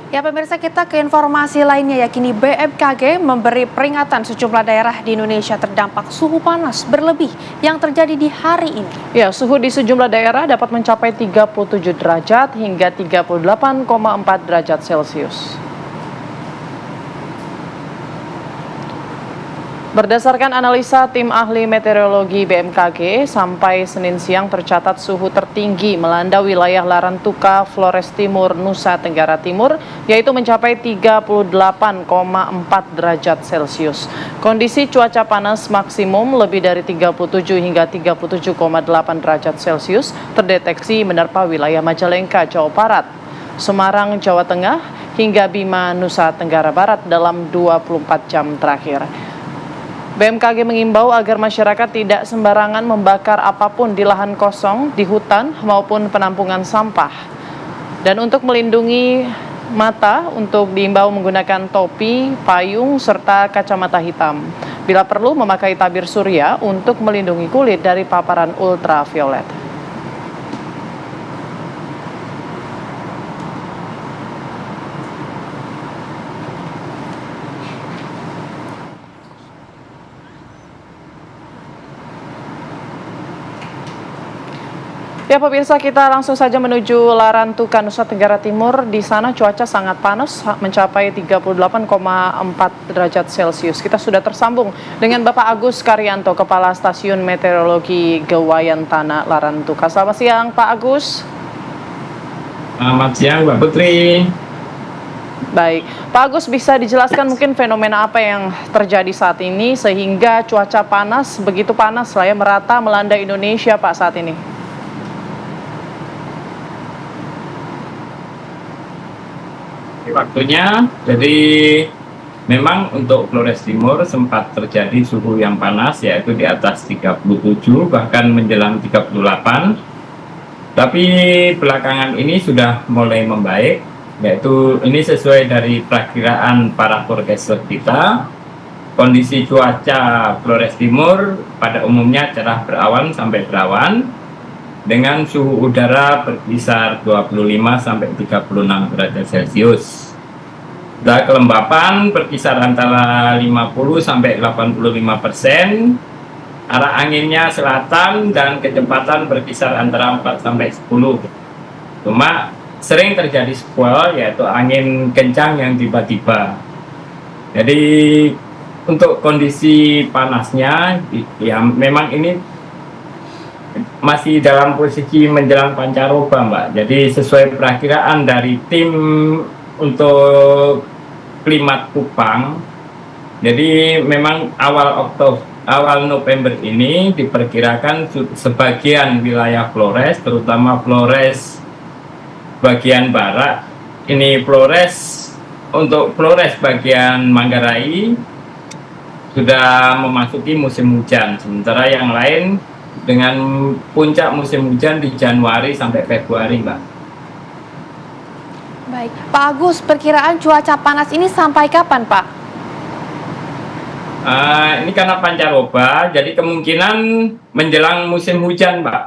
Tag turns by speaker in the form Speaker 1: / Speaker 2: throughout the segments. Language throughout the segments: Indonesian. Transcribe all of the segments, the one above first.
Speaker 1: Ya pemirsa, kita ke informasi lainnya, yakini BMKG memberi peringatan sejumlah daerah di Indonesia terdampak suhu panas berlebih yang terjadi di hari ini.
Speaker 2: Ya, suhu di sejumlah daerah dapat mencapai 37 derajat hingga 38,4 derajat Celcius. Berdasarkan analisa tim ahli meteorologi BMKG, sampai Senin siang tercatat suhu tertinggi melanda wilayah Larantuka, Flores Timur, Nusa Tenggara Timur, yaitu mencapai 38,4 derajat Celcius. Kondisi cuaca panas maksimum lebih dari 37 hingga 37,8 derajat Celcius terdeteksi menerpa wilayah Majalengka, Jawa Barat, Semarang, Jawa Tengah, hingga Bima, Nusa Tenggara Barat dalam 24 jam terakhir. BMKG mengimbau agar masyarakat tidak sembarangan membakar apapun di lahan kosong, di hutan, maupun penampungan sampah. Dan untuk melindungi mata, untuk diimbau menggunakan topi, payung, serta kacamata hitam. Bila perlu, memakai tabir surya untuk melindungi kulit dari paparan ultraviolet. Ya pemirsa, kita langsung saja menuju Larantuka, Nusa Tenggara Timur. Di sana cuaca sangat panas, mencapai 38,4 derajat Celcius. Kita sudah tersambung dengan Bapak Agus Karyanto, Kepala Stasiun Meteorologi Gewayantana, Larantuka. Selamat siang, Pak Agus.
Speaker 3: Selamat siang, Mbak Putri.
Speaker 2: Baik, Pak Agus, bisa dijelaskan mungkin fenomena apa yang terjadi saat ini sehingga cuaca panas, begitu panas lah ya, merata melanda Indonesia, Pak, saat ini?
Speaker 3: Waktunya, jadi memang untuk Flores Timur sempat terjadi suhu yang panas, yaitu di atas 37 bahkan menjelang 38. Tapi belakangan ini sudah mulai membaik, yaitu ini sesuai dari perakiraan para forecaster kita. Kondisi cuaca Flores Timur pada umumnya cerah berawan sampai berawan dengan suhu udara berkisar 25 sampai 36 derajat Celcius. Dan kelembapan berkisar antara 50 sampai 85%. Arah anginnya selatan dan kecepatan berkisar antara 4 sampai 10. Cuma sering terjadi squall, yaitu angin kencang yang tiba-tiba. Jadi untuk kondisi panasnya ya memang ini masih dalam posisi menjelang pancaroba, Mbak. Jadi sesuai perakiraan dari tim untuk klimat Kupang, jadi memang awal November ini diperkirakan sebagian wilayah Flores, terutama Flores bagian barat, ini untuk Flores bagian Manggarai sudah memasuki musim hujan, sementara yang lain dengan puncak musim hujan di Januari sampai Februari, Mbak.
Speaker 1: Baik, Pak Agus, perkiraan cuaca panas ini sampai kapan, Pak?
Speaker 3: Ini karena pancaroba, jadi kemungkinan menjelang musim hujan, Mbak.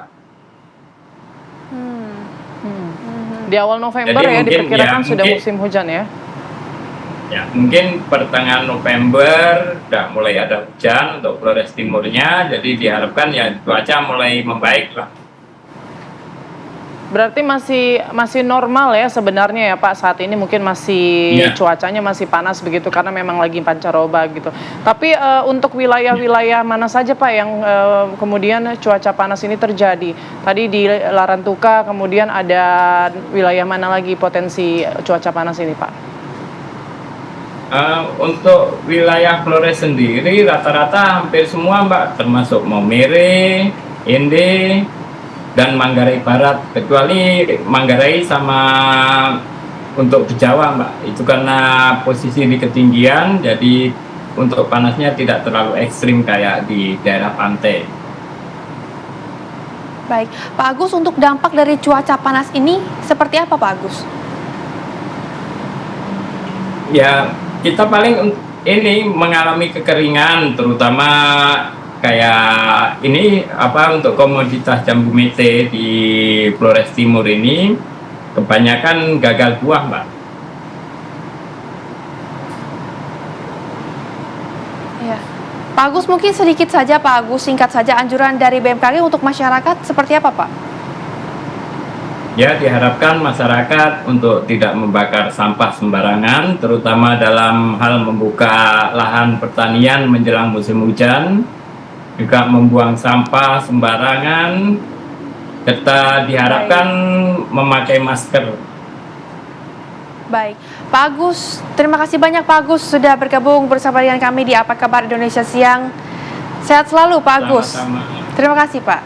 Speaker 2: Di awal November
Speaker 3: jadi
Speaker 2: ya
Speaker 3: mungkin,
Speaker 2: diperkirakan
Speaker 3: ya,
Speaker 2: sudah
Speaker 3: mungkin,
Speaker 2: musim hujan ya?
Speaker 3: Ya, mungkin pertengahan November udah mulai ada hujan untuk Flores Timurnya, jadi diharapkan ya cuaca mulai membaik lah.
Speaker 2: Berarti masih normal ya sebenarnya ya Pak, saat ini mungkin masih cuacanya masih panas begitu karena memang lagi pancaroba gitu. Tapi untuk wilayah-wilayah mana saja Pak yang kemudian cuaca panas ini terjadi? Tadi di Larantuka, kemudian ada wilayah mana lagi potensi cuaca panas ini Pak?
Speaker 3: Untuk wilayah Flores sendiri rata-rata hampir semua, Mbak, termasuk Maumere, Ende, dan Manggarai Barat, kecuali Manggarai sama untuk di Jawa, Mbak. Itu karena posisi di ketinggian, jadi untuk panasnya tidak terlalu ekstrim kayak di daerah pantai.
Speaker 1: Baik, Pak Agus, untuk dampak dari cuaca panas ini seperti apa, Pak Agus?
Speaker 3: Ya, kita paling ini mengalami kekeringan, terutama kayak ini untuk komoditas jambu mete di Flores Timur ini kebanyakan gagal buah, Mbak.
Speaker 1: Pak Agus, mungkin sedikit saja Pak Agus, singkat saja anjuran dari BMKG untuk masyarakat seperti apa Pak?
Speaker 3: Ya, diharapkan masyarakat untuk tidak membakar sampah sembarangan, terutama dalam hal membuka lahan pertanian menjelang musim hujan, juga membuang sampah sembarangan, serta diharapkan memakai masker.
Speaker 1: Baik, Pak Agus, terima kasih banyak Pak Agus sudah bergabung bersama dengan kami di Apa Kabar Indonesia Siang. Sehat selalu Pak Agus.
Speaker 3: Sama-sama.
Speaker 1: Terima kasih Pak.